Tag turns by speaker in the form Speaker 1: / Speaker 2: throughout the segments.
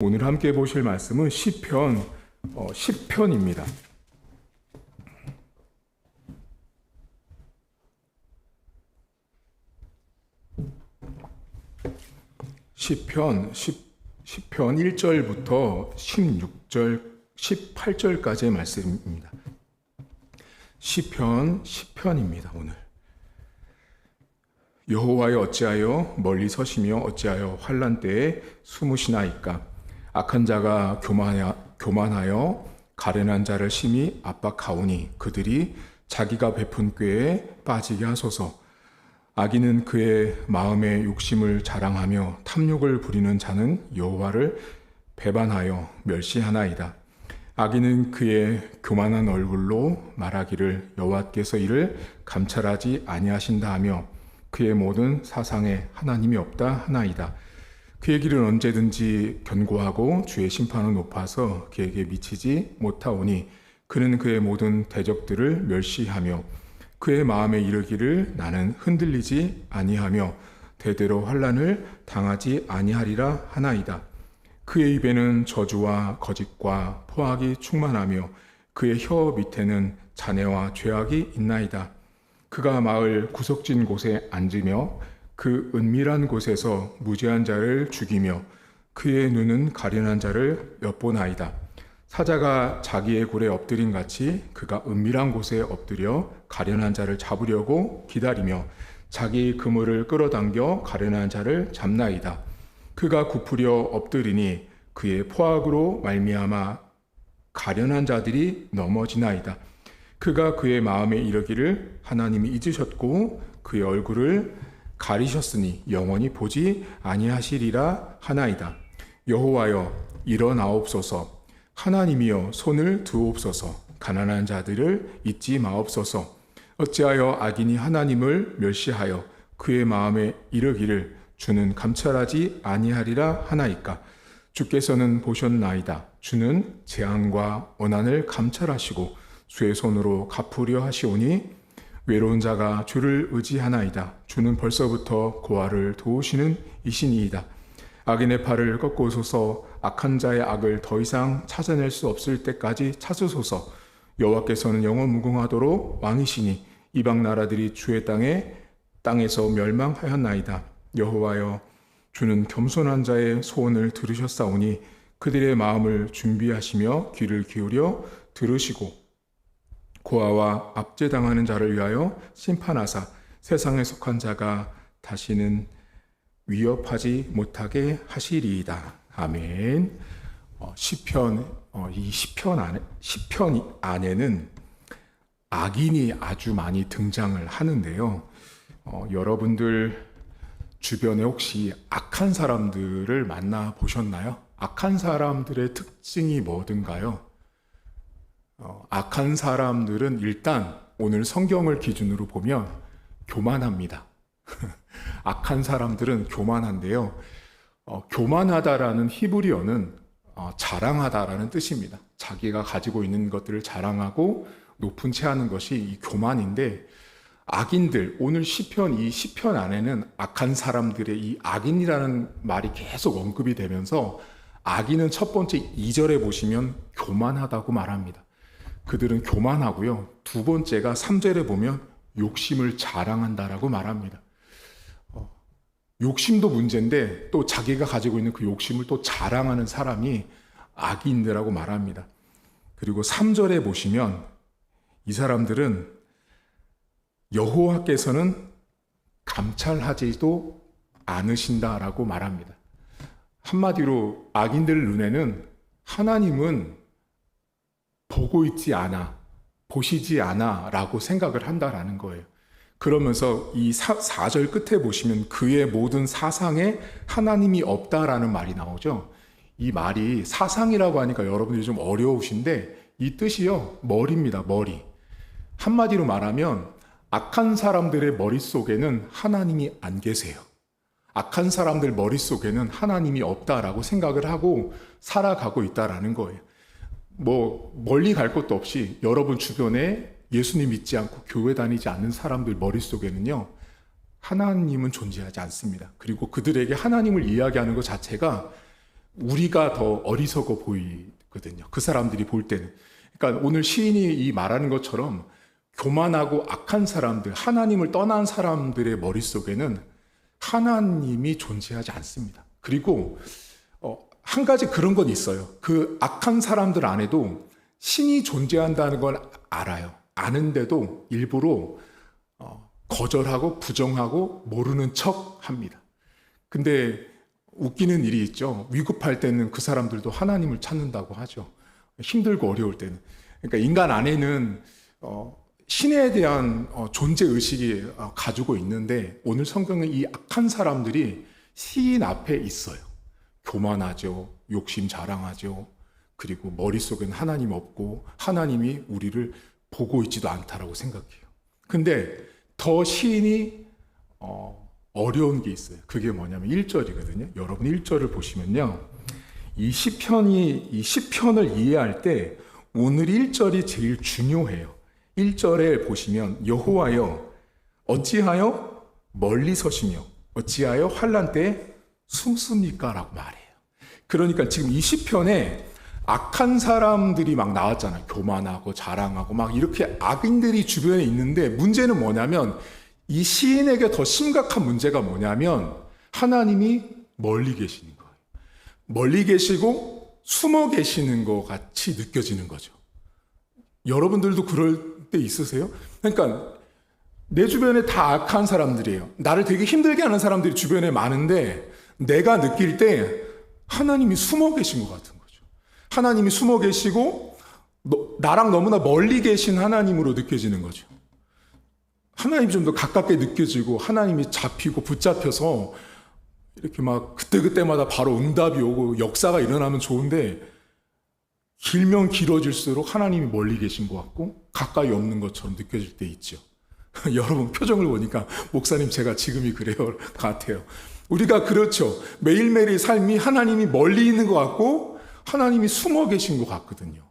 Speaker 1: 오늘 함께 보실 말씀은 시편 10편입니다. 시편 1절부터 16절, 18절까지의 말씀입니다. 시편 10편입니다. 오늘 여호와여 어찌하여 멀리 서시며 어찌하여 환난 때에 숨으시나이까. 악한 자가 교만하여 가련한 자를 심히 압박하오니 그들이 자기가 베푼 꾀에 빠지게 하소서. 악인은 그의 마음의 욕심을 자랑하며 탐욕을 부리는 자는 여호와를 배반하여 멸시하나이다. 악인은 그의 교만한 얼굴로 말하기를 여호와께서 이를 감찰하지 아니하신다 하며 그의 모든 사상에 하나님이 없다 하나이다. 그의 길은 언제든지 견고하고 주의 심판은 높아서 그에게 미치지 못하오니 그는 그의 모든 대적들을 멸시하며 그의 마음에 이르기를 나는 흔들리지 아니하며 대대로 환난을 당하지 아니하리라 하나이다. 그의 입에는 저주와 거짓과 포악이 충만하며 그의 혀 밑에는 잔해와 죄악이 있나이다. 그가 마을 구석진 곳에 앉으며 그 은밀한 곳에서 무죄한 자를 죽이며 그의 눈은 가련한 자를 엿보나이다. 사자가 자기의 굴에 엎드린 같이 그가 은밀한 곳에 엎드려 가련한 자를 잡으려고 기다리며 자기 그물을 끌어당겨 가련한 자를 잡나이다. 그가 굽으려 엎드리니 그의 포악으로 말미암아 가련한 자들이 넘어지나이다. 그가 그의 마음에 이르기를 하나님이 잊으셨고 그의 얼굴을 가리셨으니 영원히 보지 아니하시리라 하나이다. 여호와여 일어나옵소서. 하나님이여 손을 두옵소서. 가난한 자들을 잊지 마옵소서. 어찌하여 악인이 하나님을 멸시하여 그의 마음에 이르기를 주는 감찰하지 아니하리라 하나이까. 주께서는 보셨나이다. 주는 재앙과 원한을 감찰하시고 주의 손으로 갚으려 하시오니 외로운 자가 주를 의지하나이다. 주는 벌써부터 고아를 도우시는 이신이이다. 악인의 팔을 꺾으소서. 악한 자의 악을 더 이상 찾아낼 수 없을 때까지 찾으소서. 여호와께서는 영원 무궁하도록 왕이시니 이방 나라들이 주의 땅에서 멸망하였나이다. 여호와여 주는 겸손한 자의 소원을 들으셨사오니 그들의 마음을 준비하시며 귀를 기울여 들으시고 고아와 압제당하는 자를 위하여 심판하사 세상에 속한 자가 다시는 위협하지 못하게 하시리이다. 아멘. 시편 안에는 악인이 아주 많이 등장을 하는데요. 여러분들 주변에 혹시 악한 사람들을 만나 보셨나요? 악한 사람들의 특징이 뭐든가요? 악한 사람들은 일단 오늘 성경을 기준으로 보면 교만합니다. 악한 사람들은 교만한데요. 교만하다라는 히브리어는 자랑하다라는 뜻입니다. 자기가 가지고 있는 것들을 자랑하고 높은 채 하는 것이 이 교만인데 악인들, 오늘 이 시편 안에는 악한 사람들의 이 악인이라는 말이 계속 언급이 되면서 악인은 첫 번째 2절에 보시면 교만하다고 말합니다. 그들은 교만하고요. 두 번째가 3절에 보면 욕심을 자랑한다라고 말합니다. 욕심도 문제인데 또 자기가 가지고 있는 그 욕심을 또 자랑하는 사람이 악인이라고 말합니다. 그리고 3절에 보시면 이 사람들은 여호와께서는 감찰하지도 않으신다라고 말합니다. 한마디로 악인들 눈에는 하나님은 보고 있지 않아, 보시지 않아 라고 생각을 한다라는 거예요. 그러면서 이 4절 끝에 보시면 그의 모든 사상에 하나님이 없다라는 말이 나오죠. 이 말이 사상이라고 하니까 여러분들이 좀 어려우신데 이 뜻이요, 머리입니다. 머리. 한마디로 말하면 악한 사람들의 머릿속에는 하나님이 안 계세요. 악한 사람들 머릿속에는 하나님이 없다라고 생각을 하고 살아가고 있다라는 거예요. 멀리 갈 것도 없이 여러분 주변에 예수님 믿지 않고 교회 다니지 않는 사람들 머릿속에는요, 하나님은 존재하지 않습니다. 그리고 그들에게 하나님을 이야기하는 것 자체가 우리가 더 어리석어 보이거든요. 그 사람들이 볼 때는. 그러니까 오늘 시인이 이 말하는 것처럼 교만하고 악한 사람들, 하나님을 떠난 사람들의 머릿속에는 하나님이 존재하지 않습니다. 그리고 한 가지 그런 건 있어요. 그 악한 사람들 안에도 신이 존재한다는 걸 알아요. 아는데도 일부러 거절하고 부정하고 모르는 척 합니다. 근데 웃기는 일이 있죠. 위급할 때는 그 사람들도 하나님을 찾는다고 하죠. 힘들고 어려울 때는. 그러니까 인간 안에는 신에 대한 존재의식이 가지고 있는데 오늘 성경은 이 악한 사람들이 시인 앞에 있어요. 교만하죠. 욕심 자랑하죠. 그리고 머릿속에는 하나님 없고 하나님이 우리를 보고 있지도 않다라고 생각해요. 근데 더 시인이 어려운 게 있어요. 그게 뭐냐면 1절이거든요. 여러분 1절을 보시면요. 이 시편을 이해할 때 오늘 1절이 제일 중요해요. 1절에 보시면 여호와여 어찌하여 멀리 서시며 어찌하여 환난 때에 숨습니까? 라고 말해요. 그러니까 지금 이 시편에 악한 사람들이 막 나왔잖아요. 교만하고 자랑하고 막 이렇게 악인들이 주변에 있는데 문제는 뭐냐면 이 시인에게 더 심각한 문제가 뭐냐면 하나님이 멀리 계시는 거예요. 멀리 계시고 숨어 계시는 것 같이 느껴지는 거죠. 여러분들도 그럴 때 있으세요? 그러니까 내 주변에 다 악한 사람들이에요. 나를 되게 힘들게 하는 사람들이 주변에 많은데 내가 느낄 때 하나님이 숨어 계신 것 같은 거죠. 하나님이 숨어 계시고 나랑 너무나 멀리 계신 하나님으로 느껴지는 거죠. 하나님이 좀 더 가깝게 느껴지고 하나님이 잡히고 붙잡혀서 이렇게 막 그때그때마다 바로 응답이 오고 역사가 일어나면 좋은데 길면 길어질수록 하나님이 멀리 계신 것 같고 가까이 없는 것처럼 느껴질 때 있죠. 여러분 표정을 보니까 목사님 제가 지금이 그래요 같아요. 우리가 그렇죠. 매일매일의 삶이 하나님이 멀리 있는 것 같고 하나님이 숨어 계신 것 같거든요.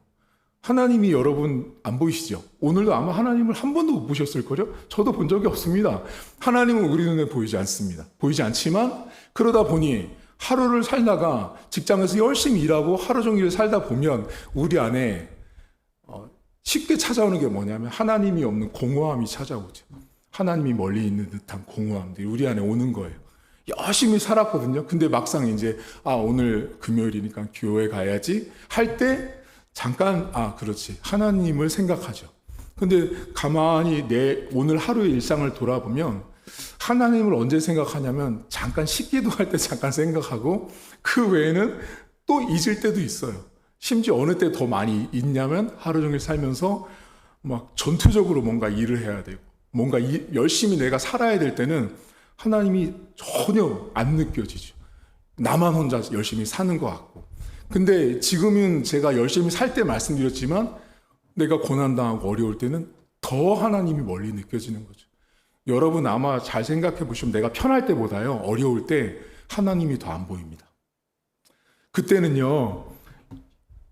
Speaker 1: 하나님이 여러분 안 보이시죠? 오늘도 아마 하나님을 한 번도 못 보셨을걸요? 저도 본 적이 없습니다. 하나님은 우리 눈에 보이지 않습니다. 보이지 않지만 그러다 보니 하루를 살다가 직장에서 열심히 일하고 하루 종일 살다 보면 우리 안에 쉽게 찾아오는 게 뭐냐면 하나님이 없는 공허함이 찾아오죠. 하나님이 멀리 있는 듯한 공허함들이 우리 안에 오는 거예요. 열심히 살았거든요. 근데 막상 이제 오늘 금요일이니까 교회 가야지 할 때 잠깐 그렇지 하나님을 생각하죠. 근데 가만히 내 오늘 하루의 일상을 돌아보면 하나님을 언제 생각하냐면 잠깐 식기도 할 때 잠깐 생각하고 그 외에는 또 잊을 때도 있어요. 심지어 어느 때 더 많이 잊냐면 하루 종일 살면서 막 전투적으로 뭔가 일을 해야 되고 뭔가 열심히 내가 살아야 될 때는 하나님이 전혀 안 느껴지죠. 나만 혼자 열심히 사는 것 같고. 근데 지금은 제가 열심히 살 때 말씀드렸지만 내가 고난당하고 어려울 때는 더 하나님이 멀리 느껴지는 거죠. 여러분 아마 잘 생각해 보시면 내가 편할 때보다요 어려울 때 하나님이 더 안 보입니다. 그때는요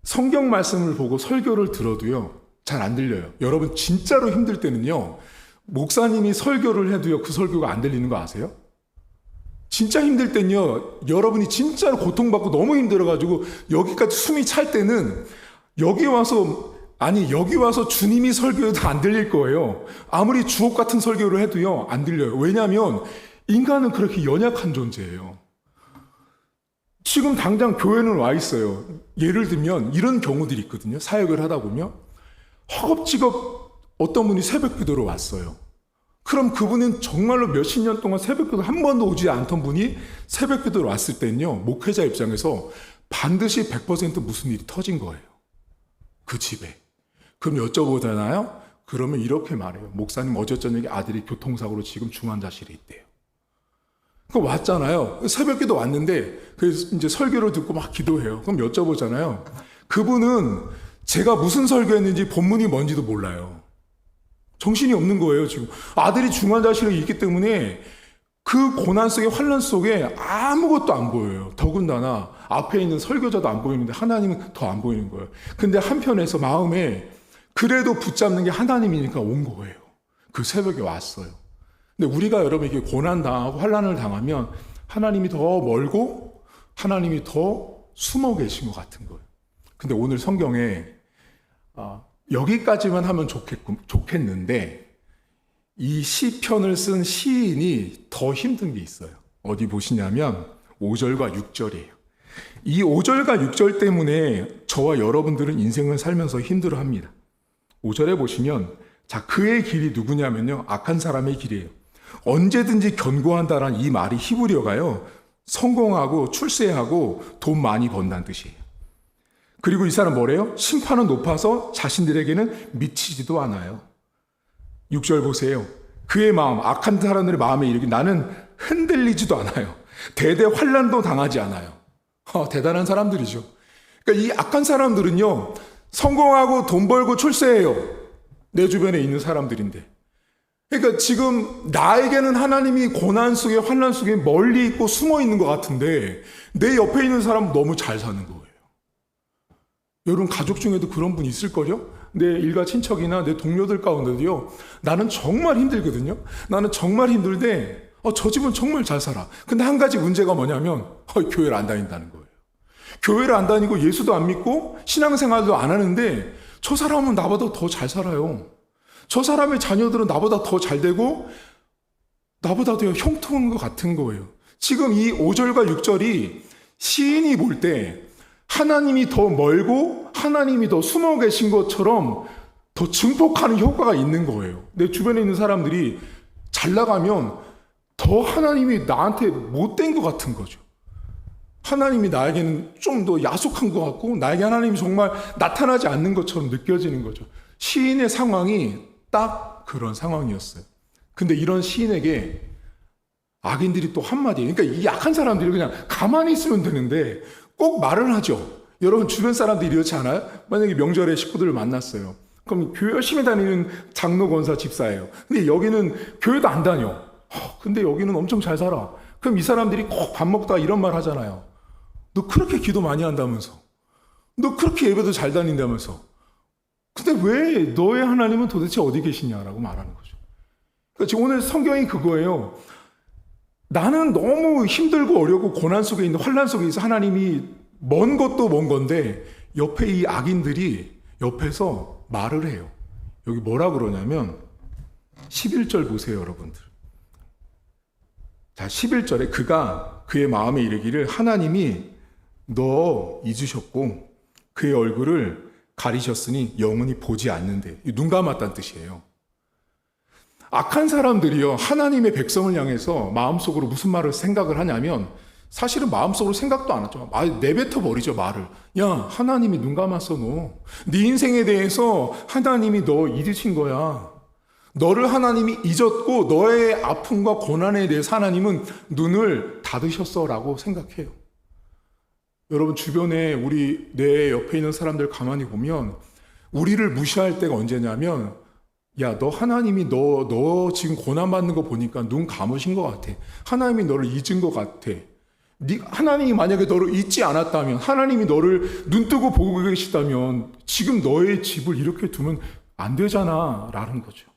Speaker 1: 성경 말씀을 보고 설교를 들어도요 잘 안 들려요. 여러분 진짜로 힘들 때는요 목사님이 설교를 해도요 그 설교가 안 들리는 거 아세요? 진짜 힘들 땐요 여러분이 진짜로 고통받고 너무 힘들어가지고 여기까지 숨이 찰 때는 여기 와서 주님이 설교해도 안 들릴 거예요. 아무리 주옥 같은 설교를 해도요 안 들려요. 왜냐하면 인간은 그렇게 연약한 존재예요. 지금 당장 교회는 와 있어요. 예를 들면 이런 경우들이 있거든요. 사역을 하다 보면 허겁지겁 어떤 분이 새벽 기도로 왔어요. 그럼 그분은 정말로 몇십 년 동안 새벽 기도 한 번도 오지 않던 분이 새벽 기도로 왔을 때는요 목회자 입장에서 반드시 100% 무슨 일이 터진 거예요. 그 집에. 그럼 여쭤보잖아요. 그러면 이렇게 말해요. 목사님 어제 저녁에 아들이 교통사고로 지금 중환자실에 있대요. 그 왔잖아요. 새벽 기도 왔는데 그래서 이제 설교를 듣고 막 기도해요. 그럼 여쭤보잖아요. 그분은 제가 무슨 설교했는지 본문이 뭔지도 몰라요. 정신이 없는 거예요, 지금. 아들이 중환자실에 있기 때문에 그 고난 속에 환난 속에 아무것도 안 보여요. 더군다나 앞에 있는 설교자도 안 보이는데 하나님은 더 안 보이는 거예요. 근데 한편에서 마음에 그래도 붙잡는 게 하나님이니까 온 거예요. 그 새벽에 왔어요. 근데 우리가 여러분 이렇게 고난 당하고 환난을 당하면 하나님이 더 멀고 하나님이 더 숨어 계신 것 같은 거예요. 근데 오늘 성경에 여기까지만 하면 좋겠는데 이 시편을 쓴 시인이 더 힘든 게 있어요. 어디 보시냐면 5절과 6절이에요. 이 5절과 6절 때문에 저와 여러분들은 인생을 살면서 힘들어합니다. 5절에 보시면 자, 그의 길이 누구냐면요, 악한 사람의 길이에요. 언제든지 견고한다라는 이 말이 히브리어가요, 성공하고 출세하고 돈 많이 번다는 뜻이에요. 그리고 이 사람 뭐래요? 심판은 높아서 자신들에게는 미치지도 않아요. 6절 보세요. 그의 마음, 악한 사람들의 마음에 이르기 나는 흔들리지도 않아요. 대대 환난도 당하지 않아요. 대단한 사람들이죠. 그러니까 이 악한 사람들은요, 성공하고 돈 벌고 출세해요. 내 주변에 있는 사람들인데. 그러니까 지금 나에게는 하나님이 고난 속에 환난 속에 멀리 있고 숨어 있는 것 같은데 내 옆에 있는 사람은 너무 잘 사는 거예요. 여러분 가족 중에도 그런 분 있을걸요? 내 일가 친척이나 내 동료들 가운데도요, 나는 정말 힘들거든요. 나는 정말 힘들데 저 집은 정말 잘 살아. 근데 한 가지 문제가 뭐냐면 교회를 안 다닌다는 거예요. 교회를 안 다니고 예수도 안 믿고 신앙생활도 안 하는데 저 사람은 나보다 더 잘 살아요. 저 사람의 자녀들은 나보다 더 잘 되고 나보다 더 형통한 것 같은 거예요. 지금 이 5절과 6절이 시인이 볼 때 하나님이 더 멀고 하나님이 더 숨어 계신 것처럼 더 증폭하는 효과가 있는 거예요. 내 주변에 있는 사람들이 잘 나가면 더 하나님이 나한테 못된 것 같은 거죠. 하나님이 나에게는 좀 더 야속한 것 같고 나에게 하나님이 정말 나타나지 않는 것처럼 느껴지는 거죠. 시인의 상황이 딱 그런 상황이었어요. 근데 이런 시인에게 악인들이 또 한마디, 그러니까 이 약한 사람들이 그냥 가만히 있으면 되는데 꼭 말을 하죠. 여러분 주변 사람들이 이렇지 않아요? 만약에 명절에 식구들을 만났어요. 그럼 교회 열심히 다니는 장로, 권사, 집사예요. 근데 여기는 교회도 안 다녀. 근데 여기는 엄청 잘 살아. 그럼 이 사람들이 꼭 밥 먹다가 이런 말 하잖아요. 너 그렇게 기도 많이 한다면서. 너 그렇게 예배도 잘 다닌다면서. 근데 왜 너의 하나님은 도대체 어디 계시냐라고 말하는 거죠. 그러니까 지금 오늘 성경이 그거예요. 나는 너무 힘들고 어렵고 고난 속에 있는 환난 속에 있어 하나님이 먼 것도 먼 건데 옆에 이 악인들이 옆에서 말을 해요. 여기 뭐라 그러냐면 11절 보세요, 여러분들. 자, 11절에 그가 그의 마음에 이르기를 하나님이 너 잊으셨고 그의 얼굴을 가리셨으니 영원히 보지 않는데, 눈 감았다는 뜻이에요. 악한 사람들이요, 하나님의 백성을 향해서 마음속으로 무슨 말을 생각을 하냐면 사실은 마음속으로 생각도 안 하죠. 내뱉어 버리죠, 말을. 야, 하나님이 눈 감았어, 너. 네 인생에 대해서 하나님이 너 잊으신 거야. 너를 하나님이 잊었고 너의 아픔과 고난에 대해서 하나님은 눈을 닫으셨어 라고 생각해요. 여러분 주변에 내 옆에 있는 사람들 가만히 보면 우리를 무시할 때가 언제냐면 야, 너 하나님이 너 지금 고난받는 거 보니까 눈 감으신 것 같아. 하나님이 너를 잊은 것 같아. 하나님이 만약에 너를 잊지 않았다면, 하나님이 너를 눈 뜨고 보고 계시다면 지금 너의 집을 이렇게 두면 안 되잖아 라는 거죠.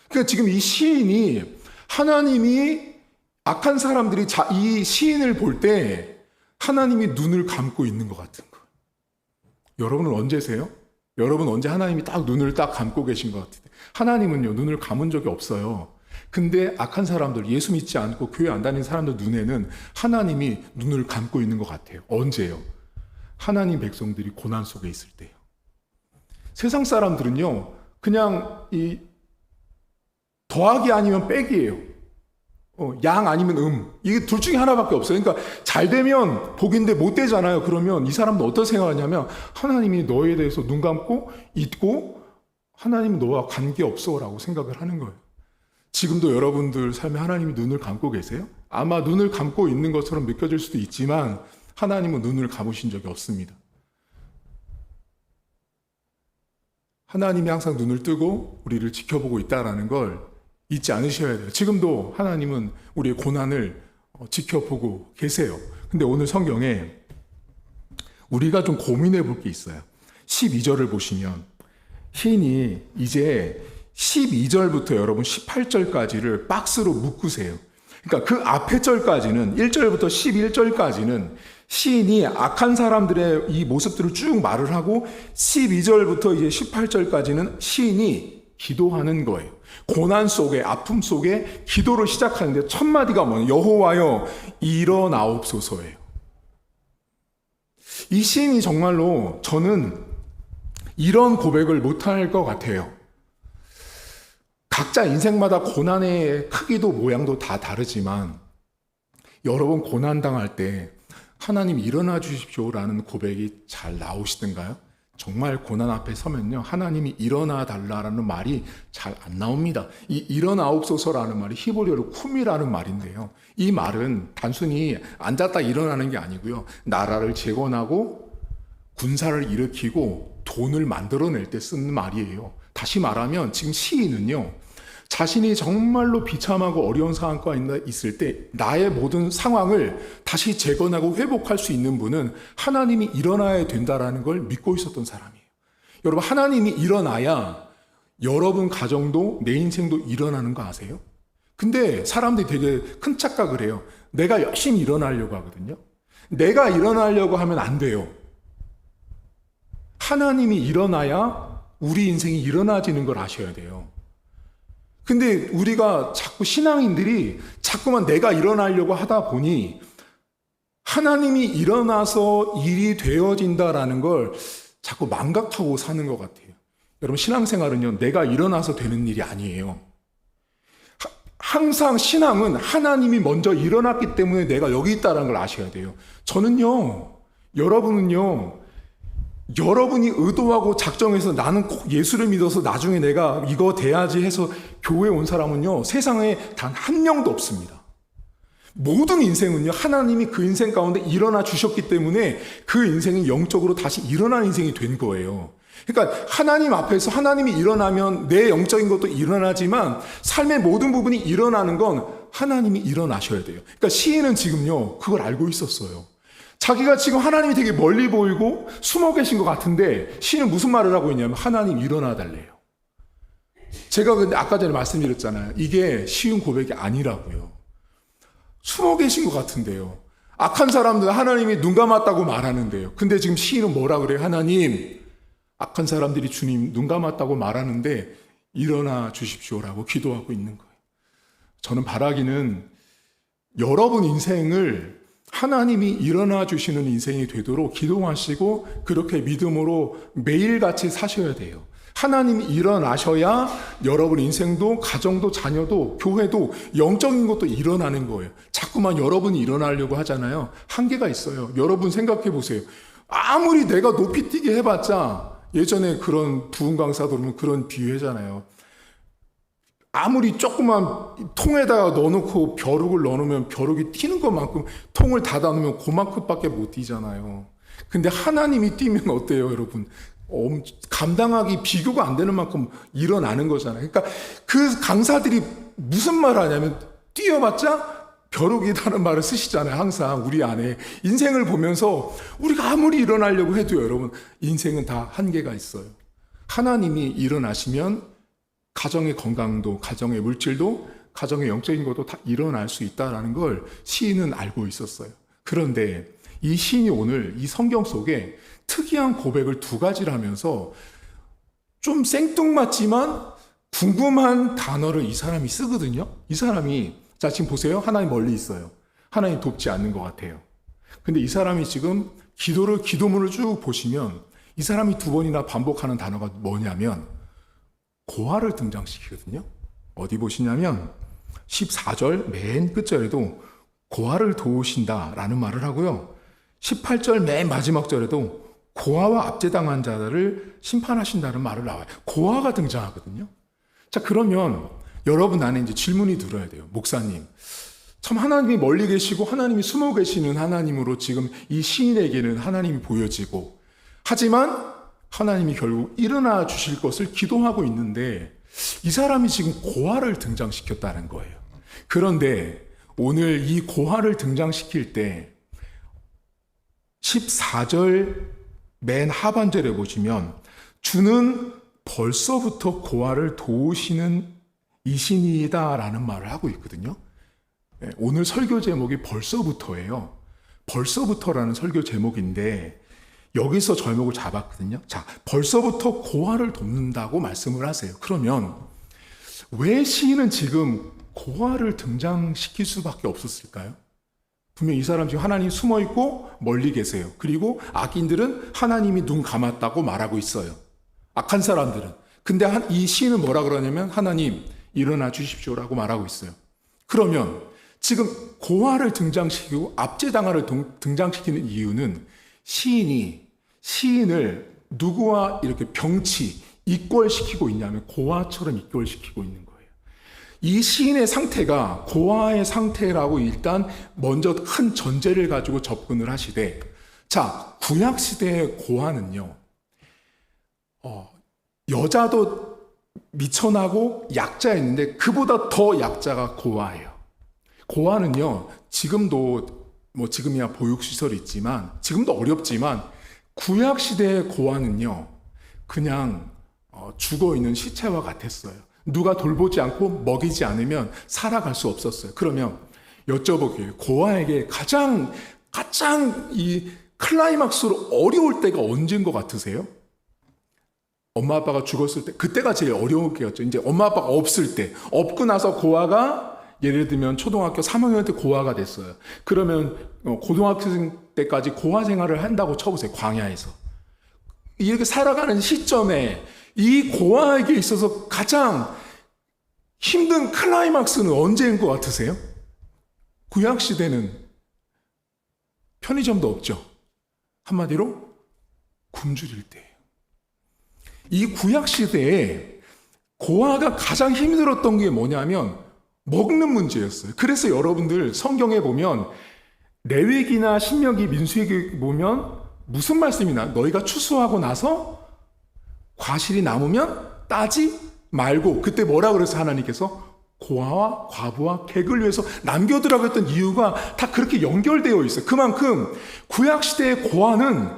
Speaker 1: 그러니까 지금 이 시인이 하나님이 악한 사람들이 이 시인을 볼 때 하나님이 눈을 감고 있는 것 같은 거예요. 여러분은 언제세요? 여러분 언제 하나님이 딱 눈을 딱 감고 계신 것 같은데, 하나님은요 눈을 감은 적이 없어요. 근데 악한 사람들, 예수 믿지 않고 교회 안 다니는 사람들 눈에는 하나님이 눈을 감고 있는 것 같아요. 언제요? 하나님 백성들이 고난 속에 있을 때요. 세상 사람들은요 그냥 이 더하기 아니면 빼기예요. 양 아니면 이게 둘 중에 하나밖에 없어요. 그러니까 잘 되면 복인데 못 되잖아요. 그러면 이 사람은 어떤 생각하냐면 하나님이 너에 대해서 눈 감고 잊고 하나님은 너와 관계없어 라고 생각을 하는 거예요. 지금도 여러분들 삶에 하나님이 눈을 감고 계세요? 아마 눈을 감고 있는 것처럼 느껴질 수도 있지만 하나님은 눈을 감으신 적이 없습니다. 하나님이 항상 눈을 뜨고 우리를 지켜보고 있다는 걸 잊지 않으셔야 돼요. 지금도 하나님은 우리의 고난을 지켜보고 계세요. 근데 오늘 성경에 우리가 좀 고민해 볼 게 있어요. 12절을 보시면 시인이 이제 12절부터 여러분 18절까지를 박스로 묶으세요. 그러니까 그 앞에 절까지는 1절부터 11절까지는 시인이 악한 사람들의 이 모습들을 쭉 말을 하고 12절부터 이제 18절까지는 시인이 기도하는 거예요. 고난 속에, 아픔 속에 기도를 시작하는데 첫 마디가 뭐냐? 여호와여 일어나옵소서예요. 이 시인이 정말로 저는 이런 고백을 못할 것 같아요. 각자 인생마다 고난의 크기도 모양도 다 다르지만 여러분 고난당할 때 하나님 일어나 주십시오라는 고백이 잘 나오시던가요? 정말 고난 앞에 서면요, 하나님이 일어나 달라라는 말이 잘 안 나옵니다. 이 일어나옵소서라는 말이 히브리어로 쿰이라는 말인데요. 이 말은 단순히 앉았다 일어나는 게 아니고요. 나라를 재건하고 군사를 일으키고 돈을 만들어낼 때 쓰는 말이에요. 다시 말하면 지금 시인은요, 자신이 정말로 비참하고 어려운 상황과 있을 때 나의 모든 상황을 다시 재건하고 회복할 수 있는 분은 하나님이 일어나야 된다라는 걸 믿고 있었던 사람이에요. 여러분, 하나님이 일어나야 여러분 가정도 내 인생도 일어나는 거 아세요? 근데 사람들이 되게 큰 착각을 해요. 내가 열심히 일어나려고 하거든요. 내가 일어나려고 하면 안 돼요. 하나님이 일어나야 우리 인생이 일어나지는 걸 아셔야 돼요. 근데 우리가 자꾸 신앙인들이 자꾸만 내가 일어나려고 하다 보니 하나님이 일어나서 일이 되어진다라는 걸 자꾸 망각하고 사는 것 같아요. 여러분, 신앙생활은요, 내가 일어나서 되는 일이 아니에요. 항상 신앙은 하나님이 먼저 일어났기 때문에 내가 여기 있다는 걸 아셔야 돼요. 저는요, 여러분은요, 여러분이 의도하고 작정해서 나는 꼭 예수를 믿어서 나중에 내가 이거 돼야지 해서 교회에 온 사람은요, 세상에 단 한 명도 없습니다. 모든 인생은요, 하나님이 그 인생 가운데 일어나 주셨기 때문에 그 인생이 영적으로 다시 일어난 인생이 된 거예요. 그러니까 하나님 앞에서 하나님이 일어나면 내 영적인 것도 일어나지만 삶의 모든 부분이 일어나는 건 하나님이 일어나셔야 돼요. 그러니까 시인은 지금요, 그걸 알고 있었어요. 자기가 지금 하나님이 되게 멀리 보이고 숨어 계신 것 같은데 시인은 무슨 말을 하고 있냐면 하나님 일어나 달래요. 제가 근데 아까 전에 말씀드렸잖아요. 이게 쉬운 고백이 아니라고요. 숨어 계신 것 같은데요. 악한 사람들은 하나님이 눈 감았다고 말하는데요. 근데 지금 시인은 뭐라 그래요? 하나님, 악한 사람들이 주님 눈 감았다고 말하는데 일어나 주십시오라고 기도하고 있는 거예요. 저는 바라기는 여러분 인생을 하나님이 일어나 주시는 인생이 되도록 기도하시고 그렇게 믿음으로 매일같이 사셔야 돼요. 하나님이 일어나셔야 여러분 인생도 가정도 자녀도 교회도 영적인 것도 일어나는 거예요. 자꾸만 여러분이 일어나려고 하잖아요. 한계가 있어요. 여러분 생각해 보세요. 아무리 내가 높이 뛰게 해봤자 예전에 그런 부흥 강사도 그런 비유하잖아요. 아무리 조그만 통에다가 넣어놓고 벼룩을 넣어놓으면 벼룩이 튀는 것만큼 통을 닫아놓으면 그만큼밖에 못 뛰잖아요. 근데 하나님이 뛰면 어때요, 여러분? 감당하기 비교가 안 되는 만큼 일어나는 거잖아요. 그러니까 그 강사들이 무슨 말을 하냐면 뛰어봤자 벼룩이라는 말을 쓰시잖아요. 항상 우리 안에 인생을 보면서 우리가 아무리 일어나려고 해도 여러분 인생은 다 한계가 있어요. 하나님이 일어나시면 가정의 건강도, 가정의 물질도, 가정의 영적인 것도 다 일어날 수 있다는 걸 시인은 알고 있었어요. 그런데 이 시인이 오늘 이 성경 속에 특이한 고백을 두 가지를 하면서 좀 생뚱맞지만 궁금한 단어를 이 사람이 쓰거든요. 이 사람이, 자, 지금 보세요. 하나님 멀리 있어요. 하나님 돕지 않는 것 같아요. 근데 이 사람이 지금 기도문을 쭉 보시면 이 사람이 두 번이나 반복하는 단어가 뭐냐면 고아를 등장시키거든요. 어디 보시냐면 14절 맨 끝절에도 고아를 도우신다라는 말을 하고요. 18절 맨 마지막 절에도 고아와 압제당한 자들을 심판하신다는 말을 나와요. 고아가 등장하거든요. 자, 그러면 여러분 안에 이제 질문이 들어야 돼요. 목사님, 참 하나님이 멀리 계시고 하나님이 숨어 계시는 하나님으로 지금 이 시인에게는 하나님이 보여지고, 하지만 하나님이 결국 일어나 주실 것을 기도하고 있는데 이 사람이 지금 고아를 등장시켰다는 거예요. 그런데 오늘 이 고아를 등장시킬 때 14절 맨 하반절에 보시면 주는 벌써부터 고아를 도우시는 이신이다라는 말을 하고 있거든요. 오늘 설교 제목이 벌써부터예요. 벌써부터라는 설교 제목인데 여기서 제목을 잡았거든요. 자, 벌써부터 고아를 돕는다고 말씀을 하세요. 그러면 왜 시인은 지금 고아를 등장시킬 수밖에 없었을까요? 분명 이 사람 지금 하나님 숨어 있고 멀리 계세요. 그리고 악인들은 하나님이 눈 감았다고 말하고 있어요. 악한 사람들은. 근데 이 시인은 뭐라 그러냐면 하나님 일어나 주십시오라고 말하고 있어요. 그러면 지금 고아를 등장시키고 압제당화를 등장시키는 이유는 시인을 누구와 이렇게 병치, 이꼴시키고 있냐면 고아처럼 이꼴시키고 있는 거예요. 이 시인의 상태가 고아의 상태라고 일단 먼저 큰 전제를 가지고 접근을 하시되, 자, 구약시대의 고아는요, 여자도 미천하고 약자였는데 그보다 더 약자가 고아예요. 고아는요, 지금도 지금이야 보육시설이 있지만 지금도 어렵지만 구약시대의 고아는요 그냥 죽어있는 시체와 같았어요. 누가 돌보지 않고 먹이지 않으면 살아갈 수 없었어요. 그러면 여쭤보게요. 고아에게 가장 이 클라이막스로 어려울 때가 언제인 것 같으세요? 엄마 아빠가 죽었을 때, 그때가 제일 어려운 게였죠. 이제 엄마 아빠가 없을 때, 없고 나서 고아가 예를 들면 초등학교 3학년 때 고아가 됐어요. 그러면 고등학생 때까지 고아 생활을 한다고 쳐보세요. 광야에서. 이렇게 살아가는 시점에 이 고아에게 있어서 가장 힘든 클라이막스는 언제인 것 같으세요? 구약시대는 편의점도 없죠. 한마디로 굶주릴 때예요. 이 구약시대에 고아가 가장 힘들었던 게 뭐냐면 먹는 문제였어요. 그래서 여러분들 성경에 보면 레위기나 신명기, 민수기 보면 무슨 말씀이 나? 너희가 추수하고 나서 과실이 남으면 따지 말고, 그때 뭐라 그래서 하나님께서 고아와 과부와 객을 위해서 남겨두라고 했던 이유가 다 그렇게 연결되어 있어요. 그만큼 구약시대의 고아는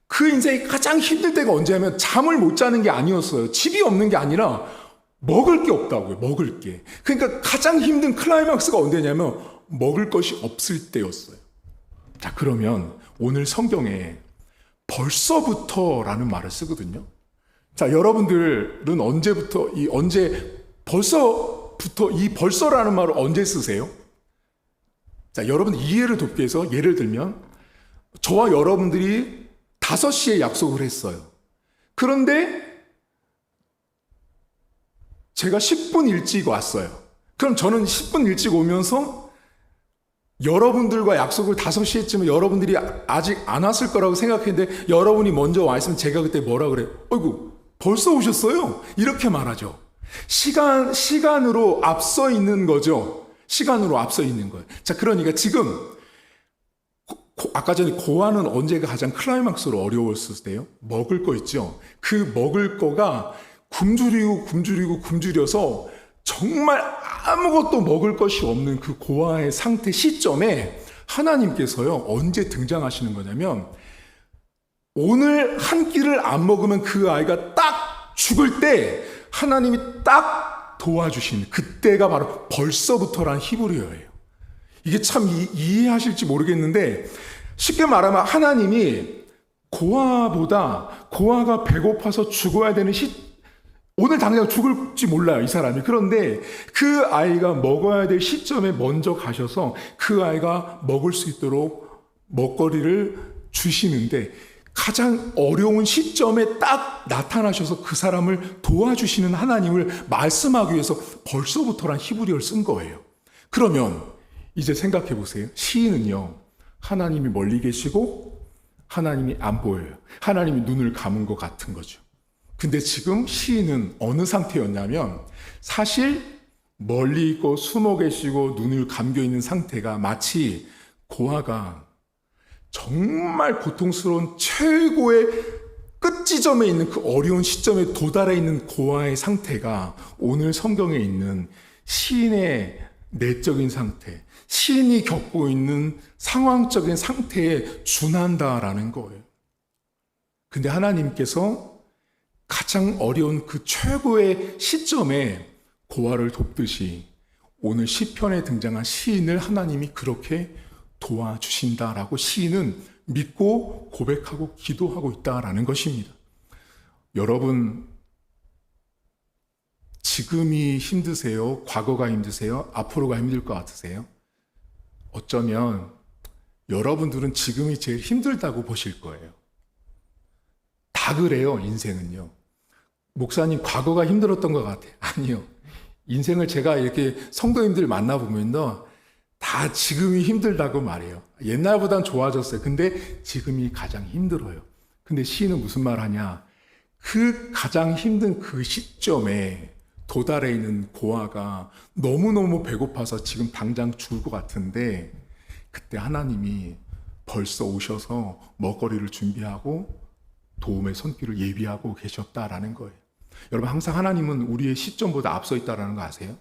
Speaker 1: 그 인생이 가장 힘들 때가 언제냐면 잠을 못 자는 게 아니었어요. 집이 없는 게 아니라 먹을 게 없다고요. 먹을 게. 그러니까 가장 힘든 클라이막스가 언제냐면 먹을 것이 없을 때였어요. 자, 그러면 오늘 성경에 벌써부터라는 말을 쓰거든요. 자, 여러분들은 벌써부터 이 벌써라는 말을 언제 쓰세요? 자, 여러분 이해를 돕기 위해서 예를 들면 저와 여러분들이 5시에 약속을 했어요. 그런데 제가 10분 일찍 왔어요. 그럼 저는 10분 일찍 오면서 여러분들과 약속을 5시에 했지만 여러분들이 아직 안 왔을 거라고 생각했는데 여러분이 먼저 와 있으면 제가 그때 뭐라 그래요? 어이구, 벌써 오셨어요? 이렇게 말하죠. 시간으로 앞서 있는 거죠. 시간으로 앞서 있는 거예요. 자, 그러니까 지금 아까 전에 고아는 언제가 가장 클라이막스로 어려웠을 때요? 먹을 거 있죠. 그 먹을 거가 굶주려서 정말 아무것도 먹을 것이 없는 그 고아의 상태 시점에 하나님께서요 언제 등장하시는 거냐면 오늘 한 끼를 안 먹으면 그 아이가 딱 죽을 때 하나님이 딱 도와주신 그때가 바로 벌써부터란 히브리어예요. 이게 참 이해하실지 모르겠는데 쉽게 말하면 하나님이 고아가 배고파서 죽어야 되는 오늘 당장 죽을지 몰라요, 이 사람이. 그런데 그 아이가 먹어야 될 시점에 먼저 가셔서 그 아이가 먹을 수 있도록 먹거리를 주시는데 가장 어려운 시점에 딱 나타나셔서 그 사람을 도와주시는 하나님을 말씀하기 위해서 벌써부터란 히브리어를 쓴 거예요. 그러면 이제 생각해 보세요. 시인은요, 하나님이 멀리 계시고 하나님이 안 보여요. 하나님이 눈을 감은 것 같은 거죠. 근데 지금 시인은 어느 상태였냐면 사실 멀리 있고 숨어 계시고 눈을 감겨 있는 상태가 마치 고아가 정말 고통스러운 최고의 끝지점에 있는 그 어려운 시점에 도달해 있는 고아의 상태가 오늘 성경에 있는 시인의 내적인 상태, 시인이 겪고 있는 상황적인 상태에 준한다라는 거예요. 근데 하나님께서 가장 어려운 그 최고의 시점에 고아를 돕듯이 오늘 시편에 등장한 시인을 하나님이 그렇게 도와주신다라고 시인은 믿고 고백하고 기도하고 있다라는 것입니다. 여러분, 지금이 힘드세요? 과거가 힘드세요? 앞으로가 힘들 것 같으세요? 어쩌면 여러분들은 지금이 제일 힘들다고 보실 거예요. 다 그래요, 인생은요. 목사님, 과거가 힘들었던 것 같아요. 아니요. 인생을 제가 이렇게 성도님들 만나보면요, 다 지금이 힘들다고 말해요. 옛날보단 좋아졌어요. 근데 지금이 가장 힘들어요. 근데 시인은 무슨 말 하냐? 그 가장 힘든 그 시점에 도달해 있는 고아가 너무너무 배고파서 지금 당장 죽을 것 같은데, 그때 하나님이 벌써 오셔서 먹거리를 준비하고 도움의 손길을 예비하고 계셨다라는 거예요. 여러분, 항상 하나님은 우리의 시점보다 앞서 있다는 거 아세요?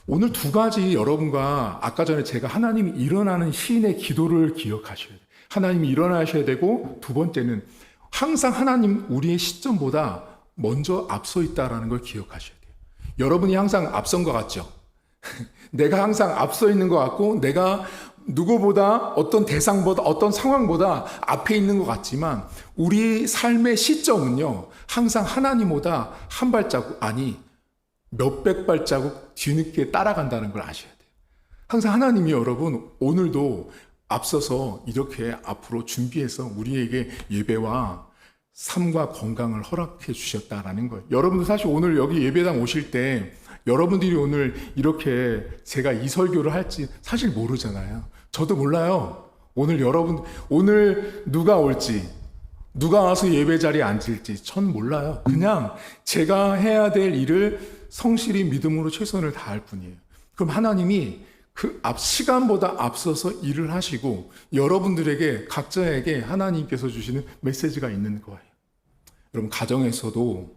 Speaker 1: 오늘 두 가지 여러분과 아까 전에 제가 하나님이 일어나는 시인의 기도를 기억하셔야 돼요. 하나님이 일어나셔야 되고, 두 번째는 항상 하나님 우리의 시점보다 먼저 앞서 있다는 걸 기억하셔야 돼요. 여러분이 항상 앞선 것 같죠? 내가 항상 앞서 있는 것 같고, 내가 누구보다 어떤 대상보다 어떤 상황보다 앞에 있는 것 같지만, 우리 삶의 시점은요, 항상 하나님보다 한 발자국, 아니 몇백 발자국 뒤늦게 따라간다는 걸 아셔야 돼요. 항상 하나님이 여러분 오늘도 앞서서 이렇게 앞으로 준비해서 우리에게 예배와 삶과 건강을 허락해 주셨다라는 거예요. 여러분도 사실 오늘 여기 예배당 오실 때 여러분들이 오늘 이렇게 제가 이 설교를 할지 사실 모르잖아요. 저도 몰라요. 오늘 누가 올지, 누가 와서 예배 자리에 앉을지 전 몰라요. 그냥 제가 해야 될 일을 성실히 믿음으로 최선을 다할 뿐이에요. 그럼 하나님이 그 시간보다 앞서서 일을 하시고 여러분들에게 각자에게 하나님께서 주시는 메시지가 있는 거예요. 여러분, 가정에서도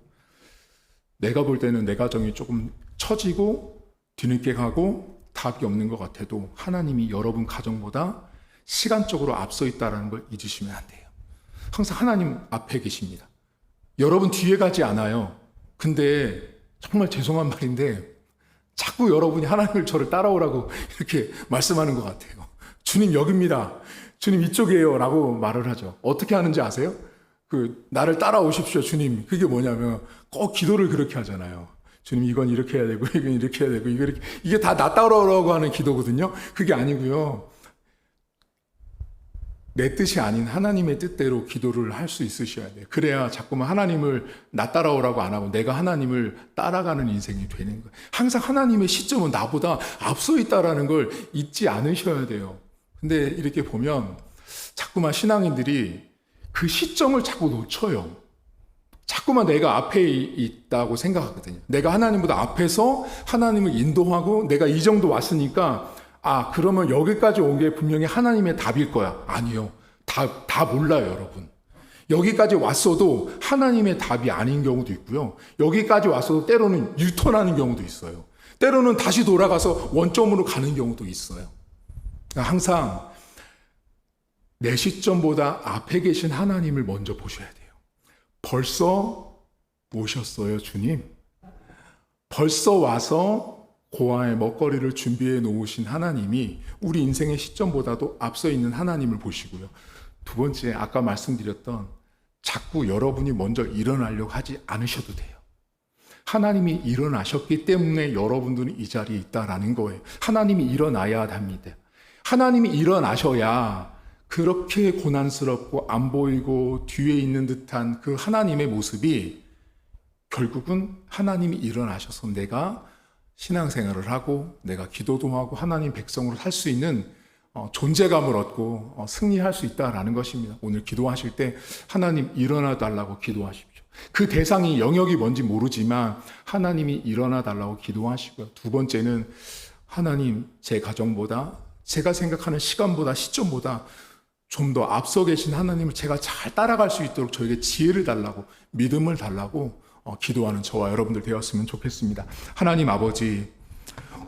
Speaker 1: 내가 볼 때는 내 가정이 조금 처지고 뒤늦게 가고 답이 없는 것 같아도 하나님이 여러분 가정보다 시간적으로 앞서 있다는 걸 잊으시면 안 돼요. 항상 하나님 앞에 계십니다. 여러분 뒤에 가지 않아요. 근데 정말 죄송한 말인데 자꾸 여러분이 하나님을 저를 따라오라고 이렇게 말씀하는 것 같아요. 주님 여기입니다. 주님 이쪽이에요 라고 말을 하죠. 어떻게 하는지 아세요? 나를 따라오십시오 주님. 그게 뭐냐면 꼭 기도를 그렇게 하잖아요. 주님 이건 이렇게 해야 되고 이건 이렇게 해야 되고 이게 다 나 따라오라고 하는 기도거든요. 그게 아니고요. 내 뜻이 아닌 하나님의 뜻대로 기도를 할 수 있으셔야 돼요. 그래야 자꾸만 하나님을 나 따라오라고 안 하고 내가 하나님을 따라가는 인생이 되는 거예요. 항상 하나님의 시점은 나보다 앞서 있다는 걸 잊지 않으셔야 돼요. 근데 이렇게 보면 자꾸만 신앙인들이 그 시점을 자꾸 놓쳐요. 자꾸만 내가 앞에 있다고 생각하거든요. 내가 하나님보다 앞에서 하나님을 인도하고 내가 이 정도 왔으니까 그러면 여기까지 온 게 분명히 하나님의 답일 거야. 아니요. 다 몰라요, 여러분. 여기까지 왔어도 하나님의 답이 아닌 경우도 있고요. 여기까지 왔어도 때로는 유턴하는 경우도 있어요. 때로는 다시 돌아가서 원점으로 가는 경우도 있어요. 항상 내 시점보다 앞에 계신 하나님을 먼저 보셔야 돼요. 벌써 오셨어요, 주님. 벌써 와서 고아의 먹거리를 준비해 놓으신 하나님이 우리 인생의 시점보다도 앞서 있는 하나님을 보시고요. 두 번째, 아까 말씀드렸던 자꾸 여러분이 먼저 일어나려고 하지 않으셔도 돼요. 하나님이 일어나셨기 때문에 여러분들은 이 자리에 있다라는 거예요. 하나님이 일어나야 합니다. 하나님이 일어나셔야 그렇게 고난스럽고 안 보이고 뒤에 있는 듯한 그 하나님의 모습이 결국은 하나님이 일어나셔서 내가 신앙생활을 하고 내가 기도도 하고 하나님 백성으로 살 수 있는 존재감을 얻고 승리할 수 있다라는 것입니다. 오늘 기도하실 때 하나님 일어나 달라고 기도하십시오. 그 대상이 영역이 뭔지 모르지만 하나님이 일어나 달라고 기도하시고요. 두 번째는 하나님 제 가정보다 제가 생각하는 시간보다 시점보다 좀 더 앞서 계신 하나님을 제가 잘 따라갈 수 있도록 저에게 지혜를 달라고 믿음을 달라고 기도하는 저와 여러분들 되었으면 좋겠습니다. 하나님 아버지,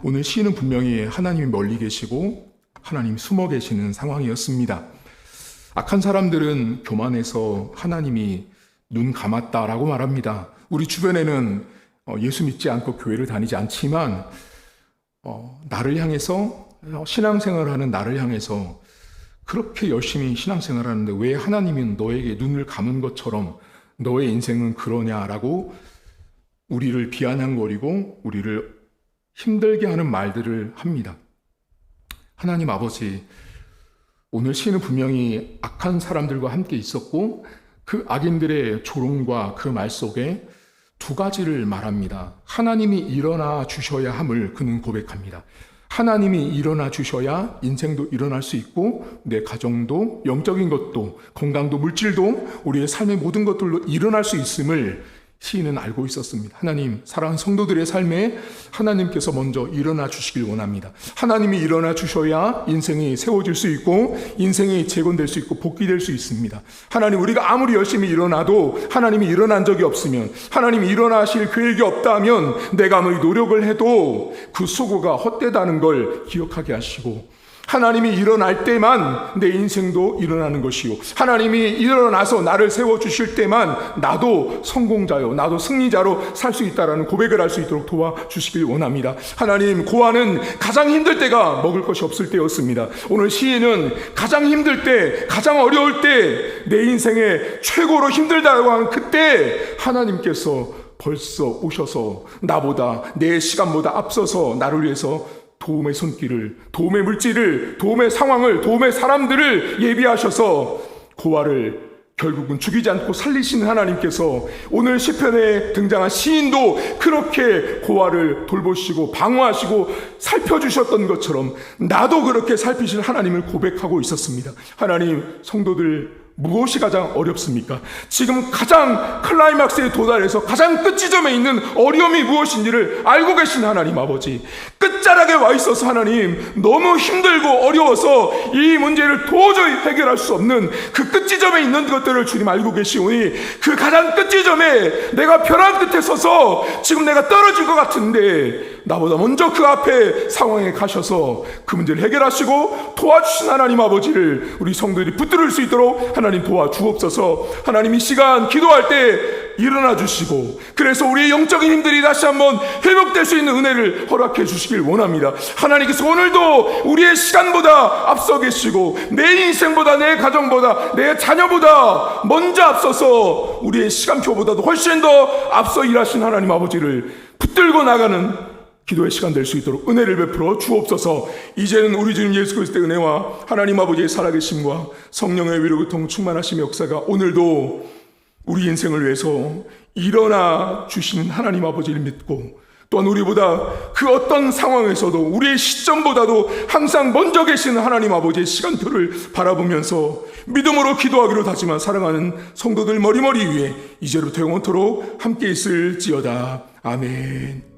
Speaker 1: 오늘 시인은 분명히 하나님이 멀리 계시고 하나님이 숨어 계시는 상황이었습니다. 악한 사람들은 교만해서 하나님이 눈 감았다라고 말합니다. 우리 주변에는 예수 믿지 않고 교회를 다니지 않지만 나를 향해서 신앙생활하는 나를 향해서 그렇게 열심히 신앙생활하는데 왜 하나님은 너에게 눈을 감은 것처럼 너의 인생은 그러냐라고 우리를 비아냥거리고 우리를 힘들게 하는 말들을 합니다. 하나님 아버지, 오늘 시인은 분명히 악한 사람들과 함께 있었고 그 악인들의 조롱과 그 말 속에 두 가지를 말합니다. 하나님이 일어나 주셔야 함을 그는 고백합니다. 하나님이 일어나 주셔야 인생도 일어날 수 있고 내 가정도 영적인 것도 건강도 물질도 우리의 삶의 모든 것들로 일어날 수 있음을 시인은 알고 있었습니다. 하나님, 사랑하는 성도들의 삶에 하나님께서 먼저 일어나 주시길 원합니다. 하나님이 일어나 주셔야 인생이 세워질 수 있고 인생이 재건될 수 있고 복귀될 수 있습니다. 하나님, 우리가 아무리 열심히 일어나도 하나님이 일어난 적이 없으면, 하나님이 일어나실 계획이 없다면 내가 아무리 노력을 해도 그 수고가 헛되다는 걸 기억하게 하시고, 하나님이 일어날 때만 내 인생도 일어나는 것이요, 하나님이 일어나서 나를 세워주실 때만 나도 성공자요, 나도 승리자로 살 수 있다라는 고백을 할 수 있도록 도와주시길 원합니다. 하나님, 고아는 가장 힘들 때가 먹을 것이 없을 때였습니다. 오늘 시인은 가장 힘들 때, 가장 어려울 때, 내 인생에 최고로 힘들다고 하는 그때 하나님께서 벌써 오셔서 나보다, 내 시간보다 앞서서 나를 위해서 도움의 손길을, 도움의 물질을, 도움의 상황을, 도움의 사람들을 예비하셔서 고아를 결국은 죽이지 않고 살리시는 하나님께서 오늘 시편에 등장한 시인도 그렇게 고아를 돌보시고 방어하시고 살펴주셨던 것처럼 나도 그렇게 살피실 하나님을 고백하고 있었습니다. 하나님, 성도들 무엇이 가장 어렵습니까? 지금 가장 클라이막스에 도달해서 가장 끝지점에 있는 어려움이 무엇인지를 알고 계신 하나님 아버지, 끝자락에 와 있어서 하나님 너무 힘들고 어려워서 이 문제를 도저히 해결할 수 없는 그 끝지점에 있는 것들을 주님 알고 계시오니 그 가장 끝지점에 내가 벼랑 끝에 서서 지금 내가 떨어질 것 같은데 나보다 먼저 그 앞에 상황에 가셔서 그 문제를 해결하시고 도와주신 하나님 아버지를 우리 성도들이 붙들을 수 있도록 하나님 도와주옵소서. 하나님, 이 시간 기도할 때 일어나 주시고 그래서 우리의 영적인 힘들이 다시 한번 회복될 수 있는 은혜를 허락해 주시길 원합니다. 하나님께서 오늘도 우리의 시간보다 앞서 계시고 내 인생보다, 내 가정보다, 내 자녀보다 먼저 앞서서 우리의 시간표보다도 훨씬 더 앞서 일하신 하나님 아버지를 붙들고 나가는 기도의 시간 될 수 있도록 은혜를 베풀어 주옵소서. 이제는 우리 주님 예수 그리스도의 은혜와 하나님 아버지의 살아계심과 성령의 위로 교통 충만하심의 역사가 오늘도 우리 인생을 위해서 일어나 주시는 하나님 아버지를 믿고, 또한 우리보다 그 어떤 상황에서도 우리의 시점보다도 항상 먼저 계시는 하나님 아버지의 시간표를 바라보면서 믿음으로 기도하기로 다짐한 사랑하는 성도들 머리머리 위에 이제부터 영원토록 함께 있을지어다. 아멘.